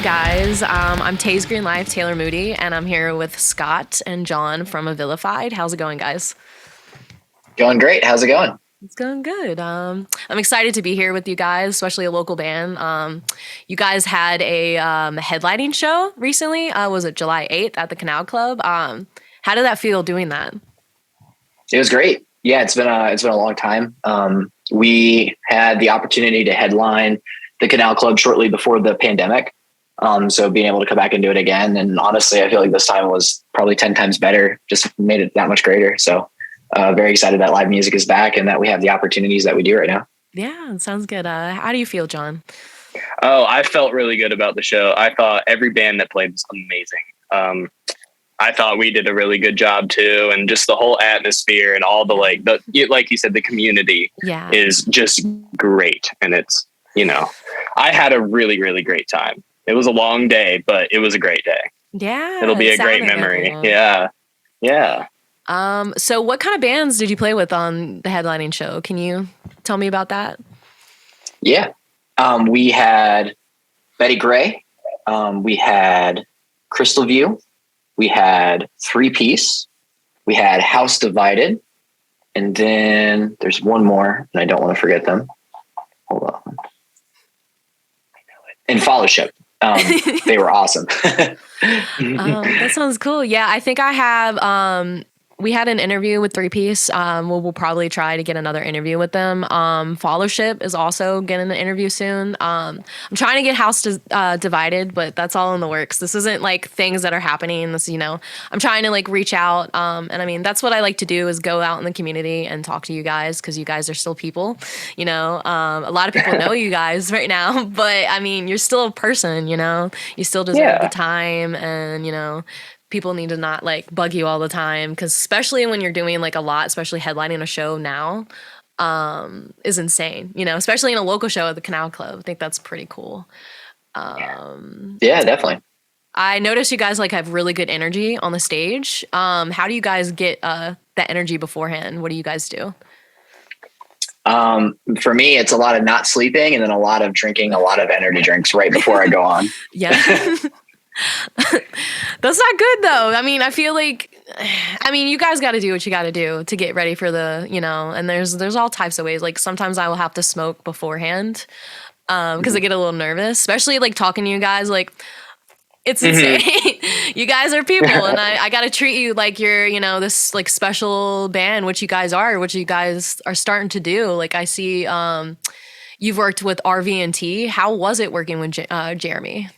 guys? I'm TaysGreenLife, Taylor Moody, and I'm here with Scott and John from Vilified. How's it going, guys? Going great. How's it going? It's going good. I'm excited to be here with you guys, especially a local band. You guys had a headlining show recently. Was it July 8th at the Canal Club? How did that feel doing that? It was great. Yeah, it's been a long time. We had the opportunity to headline the Canal Club shortly before the pandemic. So being able to come back and do it again. And honestly, I feel like this time was probably 10 times better, just made it that much greater. So very excited that live music is back and that we have the opportunities that we do right now. Yeah, it sounds good. How do you feel, John? Oh, I felt really good about the show. I thought every band that played was amazing. I thought we did a really good job too. And just the whole atmosphere and all the, like you said, the community is just great. And it's, I had a really, really great time. It was a long day, but it was a great day. Yeah. It'll be a great memory. Yeah. Yeah. So what kind of bands did you play with on the headlining show? Can you tell me about that? Yeah. We had Betty Gray. We had Crystal View. We had Three Piece. We had House Divided. And then there's one more, and I don't want to forget them. Hold on. And Fellowship. They were awesome. That sounds cool. Yeah, I think I have we had an interview with Three Piece. We'll probably try to get another interview with them. Fellowship is also getting an interview soon. I'm trying to get House Divided, but that's all in the works. This isn't like things that are happening. This, I'm trying to like reach out. And I mean, that's what I like to do is go out in the community and talk to you guys because you guys are still people. A lot of people know you guys right now, but I mean, you're still a person. You still deserve the time, and people need to not like bug you all the time, because especially when you're doing like a lot, especially headlining a show now, is insane. Especially in a local show at the Canal Club. I think that's pretty cool. Yeah, definitely. I noticed you guys like have really good energy on the stage. How do you guys get that energy beforehand? What do you guys do? For me, it's a lot of not sleeping and then a lot of drinking a lot of energy drinks right before I go on. Yeah. That's not good though. I mean, I feel like, you guys got to do what you got to do to get ready for the, and there's all types of ways. Like sometimes I will have to smoke beforehand, because I get a little nervous, especially like talking to you guys, like it's insane. You guys are people, and I got to treat you like you're, this like special band, which you guys are starting to do. Like I see, you've worked with RV&T. How was it working with Jeremy?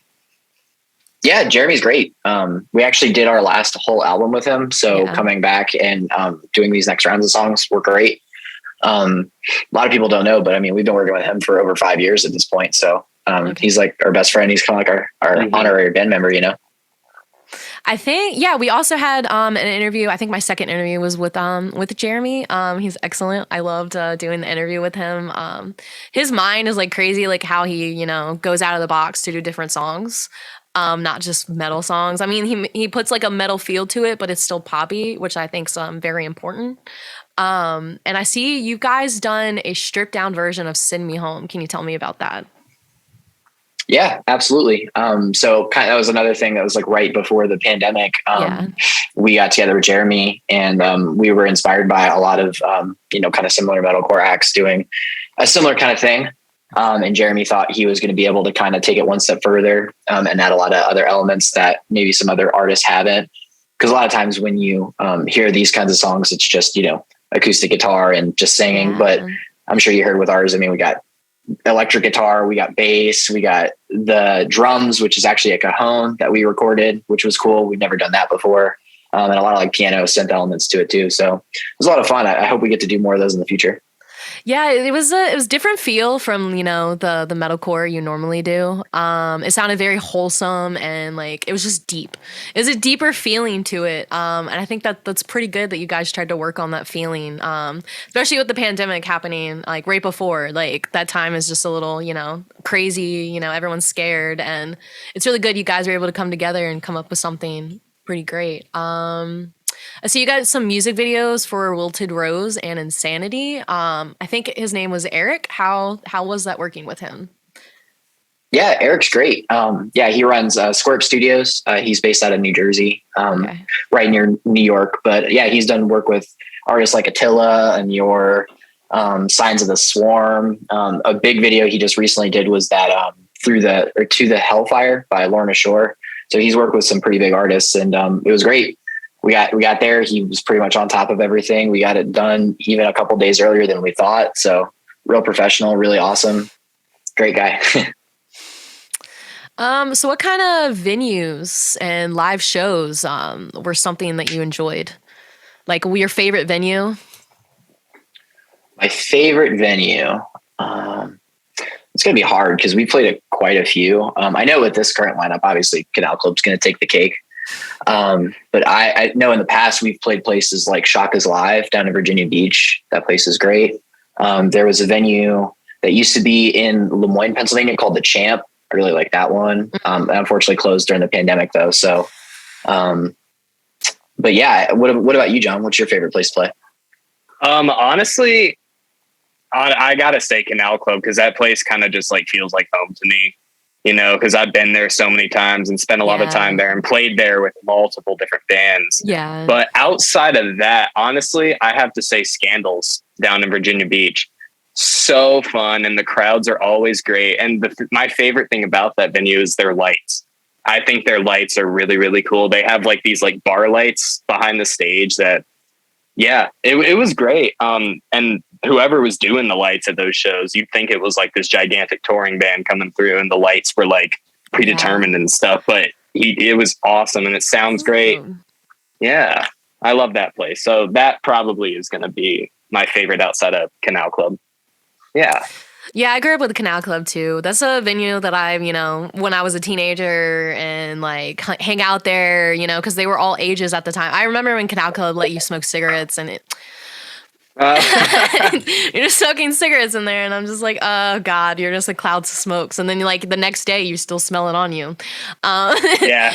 Yeah, Jeremy's great. We actually did our last whole album with him. So coming back and doing these next rounds of songs were great. A lot of people don't know, but I mean, we've been working with him for over 5 years at this point. So he's like our best friend. He's kind of like our honorary band member, I think, we also had an interview. I think my second interview was with Jeremy. He's excellent. I loved doing the interview with him. His mind is like crazy, like how he, goes out of the box to do different songs. Not just metal songs. I mean, he puts like a metal feel to it, but it's still poppy, which I think is very important. And I see you guys done a stripped down version of Send Me Home. Can you tell me about that? Yeah, absolutely. So that was another thing that was like right before the pandemic. We got together with Jeremy, and we were inspired by a lot of, kind of similar metalcore acts doing a similar kind of thing. And Jeremy thought he was going to be able to kind of take it one step further and add a lot of other elements that maybe some other artists haven't. Because a lot of times when you hear these kinds of songs, it's just, acoustic guitar and just singing. Yeah. But I'm sure you heard with ours. I mean, we got electric guitar, we got bass, we got the drums, which is actually a cajon that we recorded, which was cool. We've never done that before. And a lot of like piano synth elements to it too. So it was a lot of fun. I hope we get to do more of those in the future. Yeah, it was different feel from, the metalcore you normally do. It sounded very wholesome, and like it was just deep. It was a deeper feeling to it. And I think that's pretty good that you guys tried to work on that feeling. Especially with the pandemic happening like right before, like that time is just a little, crazy, everyone's scared, and it's really good you guys were able to come together and come up with something pretty great. I see you got some music videos for Wilted Rose and Insanity. I think his name was Eric. How was that working with him? Yeah, Eric's great. Yeah, he runs Squirt Studios. He's based out of New Jersey, right near New York. But yeah, he's done work with artists like Attila and your Signs of the Swarm. A big video he just recently did was that To the Hellfire by Lorna Shore. So he's worked with some pretty big artists, and it was great. We got there. He was pretty much on top of everything. We got it done even a couple days earlier than we thought. So real professional, really awesome, great guy. So what kind of venues and live shows were something that you enjoyed? Like your favorite venue? My favorite venue. It's going to be hard because we played at quite a few. I know with this current lineup, obviously Canal Club's going to take the cake. But I know in the past we've played places like Shaka's Live down in Virginia Beach. That place is great. There was a venue that used to be in Lemoyne, Pennsylvania called the Champ. I really like that one. Unfortunately closed during the pandemic though. So, but yeah, what about you, John? What's your favorite place to play? Honestly, I gotta say Canal Club, because that place kind of just like feels like home to me, because I've been there so many times and spent a lot of time there and played there with multiple different bands. Yeah. But outside of that, honestly, I have to say Scandals down in Virginia Beach. So fun, and the crowds are always great. And my favorite thing about that venue is their lights. I think their lights are really, really cool. They have like these like bar lights behind the stage that, yeah, it was great. And whoever was doing the lights at those shows, you'd think it was like this gigantic touring band coming through, and the lights were like predetermined and stuff. But it was awesome, and it sounds great. Yeah, I love that place. So that probably is going to be my favorite outside of Canal Club. Yeah. Yeah, I grew up with the Canal Club too. That's a venue that I, when I was a teenager and like hang out there, because they were all ages at the time. I remember when Canal Club let you smoke cigarettes and you're just smoking cigarettes in there, and I'm just like, oh God, you're just like clouds of smokes. And then like the next day you still smell it on you. Yeah.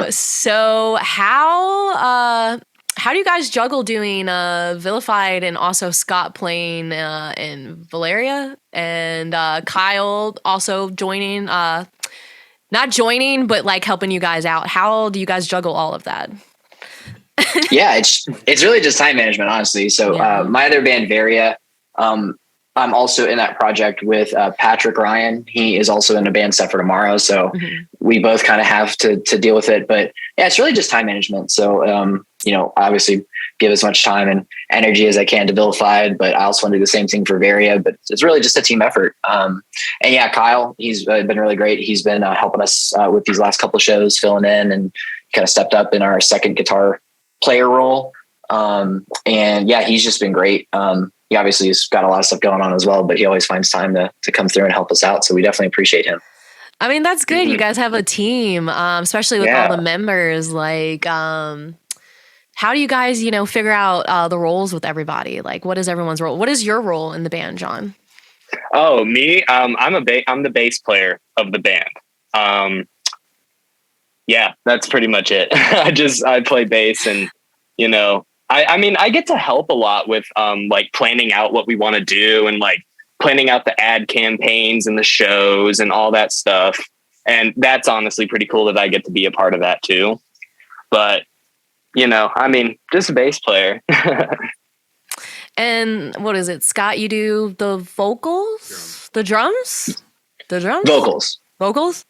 So how do you guys juggle doing Vilified and also Scott playing in Valeria and Kyle also joining, not joining, but like helping you guys out? How do you guys juggle all of that? Yeah, it's really just time management, honestly. So my other band, Varia, I'm also in that project with Patrick Ryan. He is also in a band Set for Tomorrow. So we both kind of have to deal with it. But yeah, it's really just time management. So, obviously give as much time and energy as I can to Vilified, but I also want to do the same thing for Varia. But it's really just a team effort. And yeah, Kyle, he's been really great. He's been helping us with these last couple of shows, filling in, and kind of stepped up in our second guitar player role. And yeah, he's just been great. He obviously has got a lot of stuff going on as well, but he always finds time to come through and help us out. So we definitely appreciate him. I mean, that's good. You guys have a team, especially with all the members. Like, how do you guys, figure out the roles with everybody? Like, what is everyone's role? What is your role in the band, John? Oh, me? I'm the bass player of the band. Yeah, that's pretty much it. I play bass, and I mean, I get to help a lot with like planning out what we want to do, and like planning out the ad campaigns and the shows and all that stuff. And that's honestly pretty cool that I get to be a part of that too. But I mean, just a bass player. And what is it, Scott? You do the vocals, the drums, vocals.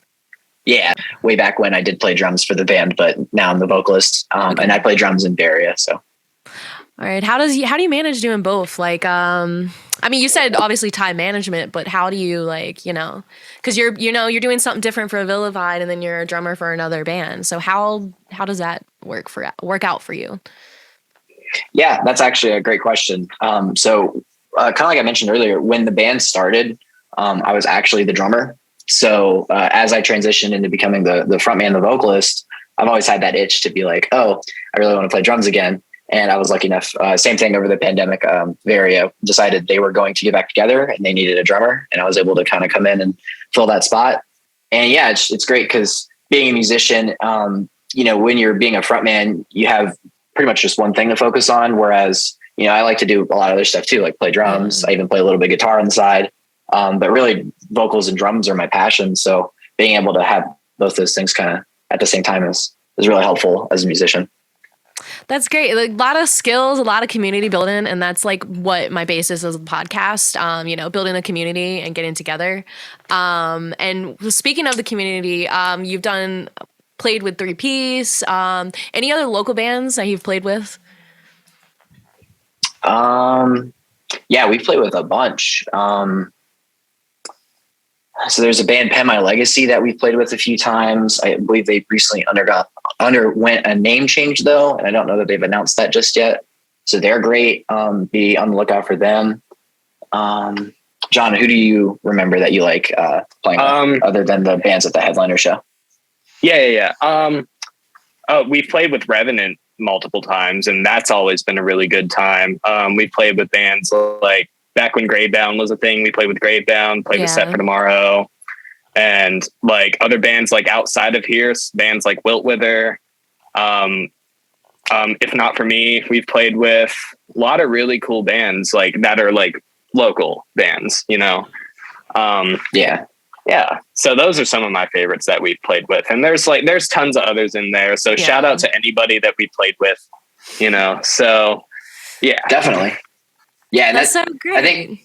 Yeah, way back when I did play drums for the band, but now I'm the vocalist, and I play drums in Varia. So, all right, how do you manage doing both? Like, I mean, you said obviously time management, but how do you because you're doing something different for Vilified, and then you're a drummer for another band. So how does that work out for you? Yeah, that's actually a great question. So kind of like I mentioned earlier, when the band started, I was actually the drummer. So as I transitioned into becoming the frontman, the vocalist, I've always had that itch to be like, oh, I really want to play drums again. And I was lucky enough, same thing over the pandemic, Varia decided they were going to get back together and they needed a drummer. And I was able to kind of come in and fill that spot. And yeah, it's great because being a musician, when you're being a frontman, you have pretty much just one thing to focus on. Whereas, I like to do a lot of other stuff too, like play drums. I even play a little bit of guitar on the side. But really vocals and drums are my passion. So being able to have both those things kind of at the same time is really helpful as a musician. That's great. Like, a lot of skills, a lot of community building. And that's like what my basis is as a podcast, building a community and getting together. And speaking of the community, you've played with 3-Piece. Any other local bands that you've played with? Yeah, we played with a bunch. So there's a band, Pen My Legacy, that we played with a few times. I believe they recently underwent a name change though. And I don't know that they've announced that just yet. So they're great. Be on the lookout for them. John, who do you remember that you like playing with, other than the bands at the headliner show? Yeah. We've played with Revenant multiple times, and that's always been a really good time. We played with bands like back when Gravebound was a thing. We played with Gravebound, played with Set for Tomorrow, and like other bands like outside of here, bands like Wilt Wither. If Not For Me, we've played with a lot of really cool bands like that are like local bands, Yeah. So those are some of my favorites that we've played with. And there's tons of others in there. So shout out to anybody that we played with, so yeah. Definitely. Yeah. That's so great. I think,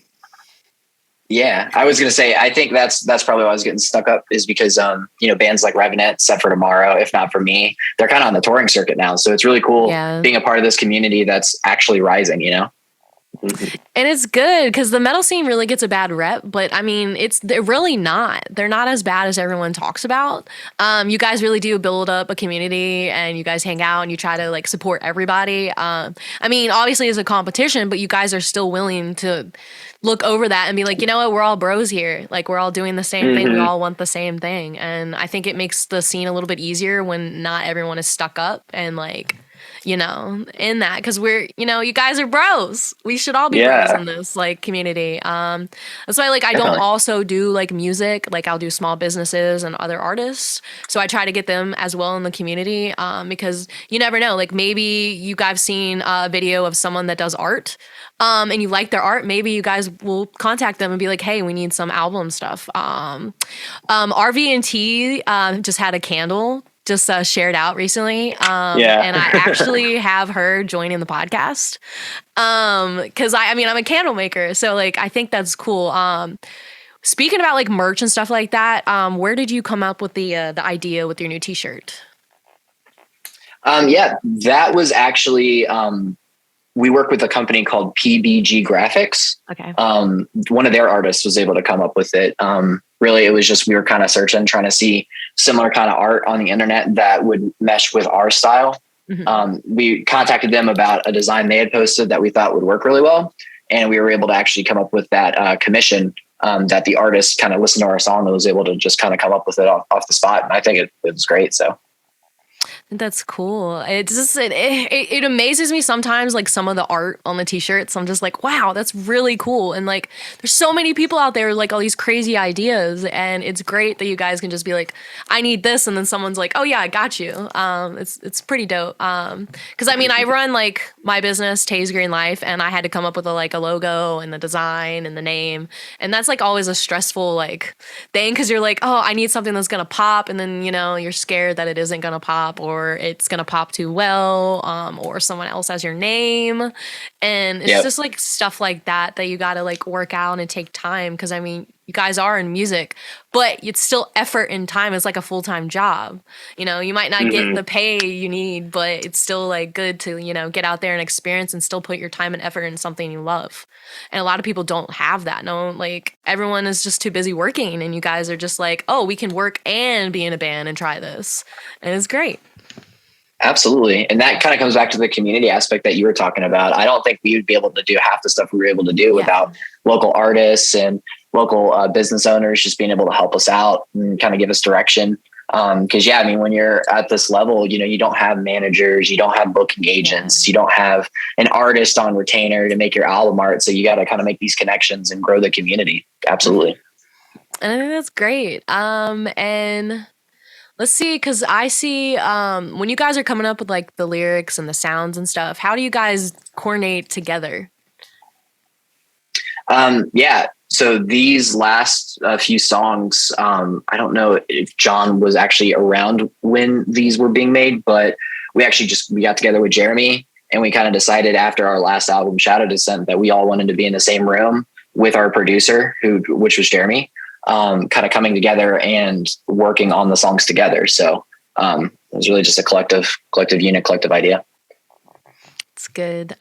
I was going to say, I think that's probably why I was getting stuck up, is because, bands like Revenant, Set for Tomorrow, If Not For Me, they're kind of on the touring circuit now. So it's really cool being a part of this community that's actually rising, And it's good because the metal scene really gets a bad rep, but I mean, they're really not. They're not as bad as everyone talks about. You guys really do build up a community, and you guys hang out and you try to like support everybody. I mean, obviously it's a competition, but you guys are still willing to look over that and be like, you know what, we're all bros here. Like, we're all doing the same thing. We all want the same thing. And I think it makes the scene a little bit easier when not everyone is stuck up and like, in that, because we're, you guys are bros. We should all be bros in this like community. That's why like I don't also do like music. Like, I'll do small businesses and other artists. So I try to get them as well in the community, because you never know. Like, maybe you guys seen a video of someone that does art, and you like their art. Maybe you guys will contact them and be like, hey, we need some album stuff. RV&T just had a candle just shared out recently. And I actually have her joining the podcast. Cause I'm a candle maker. So like, I think that's cool. Speaking about like merch and stuff like that, where did you come up with the idea with your new t-shirt? That was actually, we work with a company called PBG Graphics. Okay. One of their artists was able to come up with it. Really, it was just, we were kind of searching, trying to see similar kind of art on the internet that would mesh with our style. We contacted them about a design they had posted that we thought would work really well. And we were able to actually come up with that commission, that the artist kind of listened to our song and was able to just kind of come up with it off the spot. And I think it was great. So that's cool. It amazes me sometimes, like some of the art on the t-shirts. I'm just like, wow, that's really cool. And like, there's so many people out there with like all these crazy ideas, and it's great that you guys can just be like, I need this, and then someone's like, oh yeah, I got you. It's pretty dope. Because I mean, I run like my business, TaysGreenLife, and I had to come up with a logo and the design and the name, and that's like always a stressful like thing, because you're like, oh, I need something that's gonna pop, and then you're scared that it isn't gonna pop, or it's gonna pop too well, or someone else has your name, and it's just like stuff like that you gotta like work out and take time, because I mean, you guys are in music, but it's still effort and time. It's like a full-time job. You might not get the pay you need, but it's still like good to get out there and experience and still put your time and effort in something you love. And a lot of people don't have that. No, like everyone is just too busy working, and you guys are just like, oh, we can work and be in a band and try this, and it's great. Absolutely. And that kind of comes back to the community aspect that you were talking about. I don't think we would be able to do half the stuff we were able to do without local artists and local business owners just being able to help us out and kind of give us direction. Because when you're at this level, you don't have managers, you don't have booking agents, you don't have an artist on retainer to make your album art. So you got to kind of make these connections and grow the community. Absolutely. And I think that's great. And let's see, because I see when you guys are coming up with like the lyrics and the sounds and stuff, how do you guys coordinate together? So these last few songs, I don't know if John was actually around when these were being made, but we got together with Jeremy and we kind of decided after our last album, Shadow Descent, that we all wanted to be in the same room with our producer, which was Jeremy, kind of coming together and working on the songs together. So it was really just a collective unit, collective idea. It's good.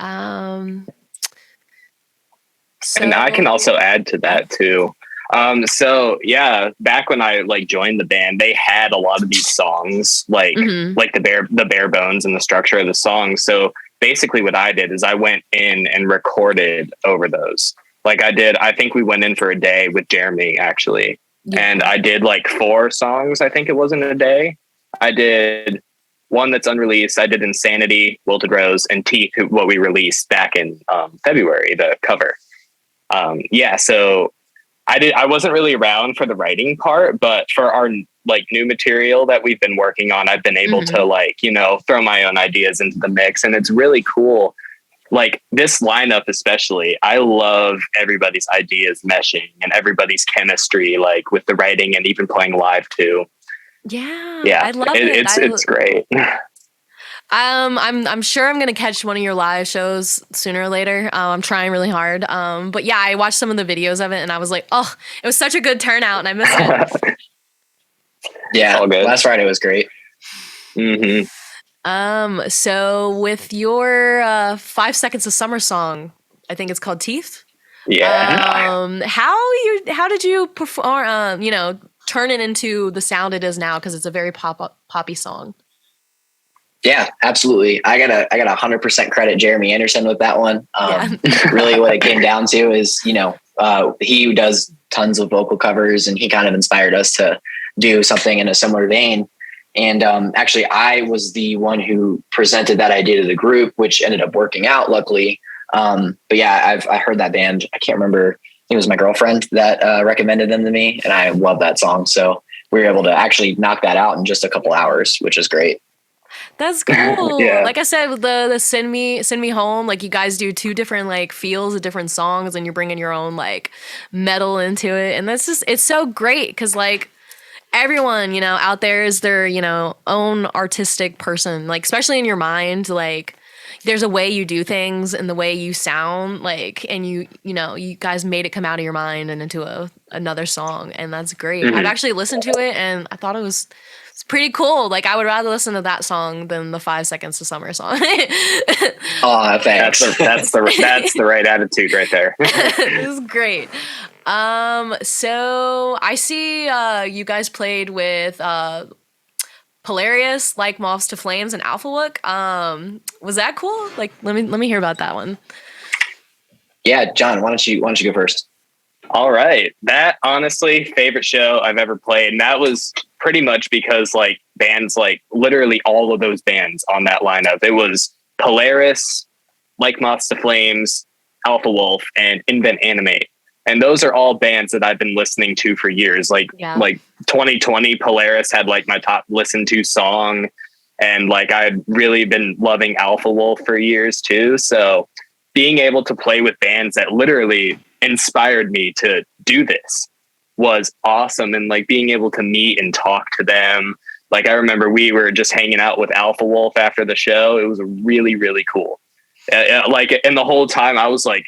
And I can also add to that too. So yeah, back when I like joined the band, they had a lot of these songs, like the bare bones and the structure of the songs. So basically what I did is I went in and recorded over those. Like I think we went in for a day with Jeremy actually. Yeah. And I did like 4 songs. I think it was in a day. I did one that's unreleased. I did Insanity, Wilted Rose, and Teeth, what we released back in February, the cover. So I wasn't really around for the writing part, but for our like new material that we've been working on, I've been able to like, throw my own ideas into the mix, and it's really cool. Like this lineup, especially, I love everybody's ideas meshing and everybody's chemistry, like with the writing and even playing live too. Yeah. I love it. It's great. I'm sure I'm gonna catch one of your live shows sooner or later. I'm trying really hard. But yeah, I watched some of the videos of it and I was like, oh, it was such a good turnout and I missed it. Yeah, last Friday was great. Mm-hmm. So with your 5 Seconds of Summer song, I think it's called Teeth. Yeah. How did you perform? Turn it into the sound it is now, because it's a very poppy song. Yeah, absolutely. I gotta 100% credit Jeremy Anderson with that one. Really what it came down to is, he does tons of vocal covers and he kind of inspired us to do something in a similar vein. And actually I was the one who presented that idea to the group, which ended up working out luckily. But yeah, I heard that band. I can't remember. I think it was my girlfriend that recommended them to me, and I love that song. So we were able to actually knock that out in just a couple hours, which is great. That's cool. Yeah. Like I said, with the send me home, like you guys do 2 different like feels of different songs, and you're bringing your own like metal into it, and it's so great because like everyone out there is their own artistic person, like especially in your mind, like there's a way you do things and the way you sound, like, and you guys made it come out of your mind and into another song, and that's great. I've actually listened to it and I thought it's pretty cool. Like I would rather listen to that song than the 5 Seconds to Summer song. Oh, thanks. That's the right attitude right there. It was great. So I see you guys played with Polaris, Like Moths to Flames, and Alpha Look. Was that cool? Like let me hear about that one. Yeah, John, why don't you go first? All right. That honestly favorite show I've ever played. And that was pretty much because like bands, like literally all of those bands on that lineup, it was Polaris, Like Moths to Flames, Alpha Wolf, and Invent Animate. And those are all bands that I've been listening to for years. Like 2020 Polaris had like my top listened to song. And like I'd really been loving Alpha Wolf for years too. So being able to play with bands that literally inspired me to do this was awesome. And like being able to meet and talk to them. Like I remember we were just hanging out with Alpha Wolf after the show. It was really, really cool. And the whole time I was like,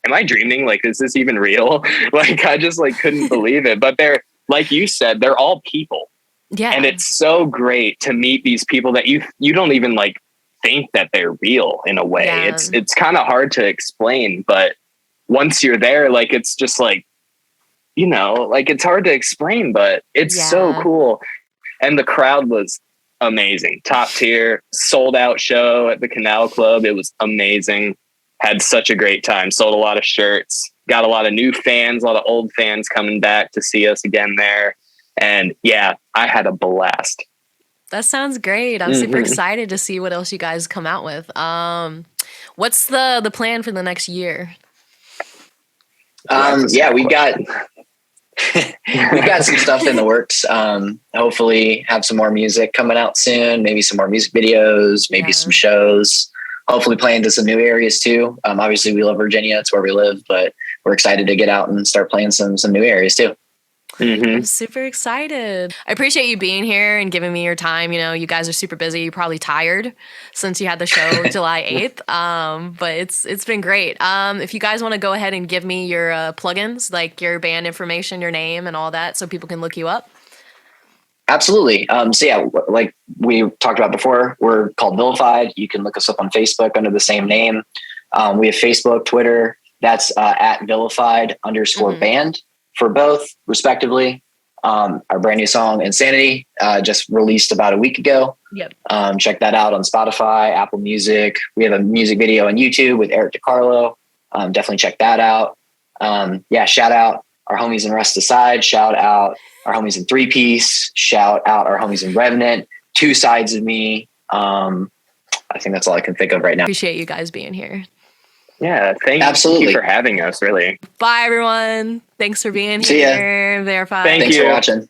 am I dreaming? Like, is this even real? Like, I just like couldn't believe it. But they're, like you said, they're all people. Yeah. And it's so great to meet these people that you don't even like think that they're real in a way. Yeah. It's kind of hard to explain, but once you're there, like, it's just like, like it's hard to explain, but it's so cool. And the crowd was amazing. Top tier, sold out show at the Canal Club. It was amazing. Had such a great time. Sold a lot of shirts, got a lot of new fans, a lot of old fans coming back to see us again there. And yeah, I had a blast. That sounds great. I'm super excited to see what else you guys come out with. What's the plan for the next year? We've got some stuff in the works. Hopefully have some more music coming out soon, maybe some more music videos, maybe some shows. Hopefully playing to some new areas too. Obviously we love Virginia. It's where we live, but we're excited to get out and start playing some new areas too. I'm super excited. I appreciate you being here and giving me your time. You know, you guys are super busy. You're probably tired since you had the show July 8th. But it's been great. If you guys want to go ahead and give me your plugins, like your band information, your name and all that, so people can look you up. Absolutely. So yeah, like we talked about before, we're called Vilified. You can look us up on Facebook under the same name. We have Facebook, Twitter. That's at Vilified_band. For both, respectively. Our brand new song, Insanity, just released about a week ago. Yep. Check that out on Spotify, Apple Music. We have a music video on YouTube with Eric DiCarlo. Definitely check that out. Shout out our homies in Rest Aside. Shout out our homies in Three Piece. Shout out our homies in Revenant. Two Sides of Me. I think that's all I can think of right now. Appreciate you guys being here. Yeah, thank you for having us, really. Bye, everyone. Thanks for being here. Verified. Thanks for watching.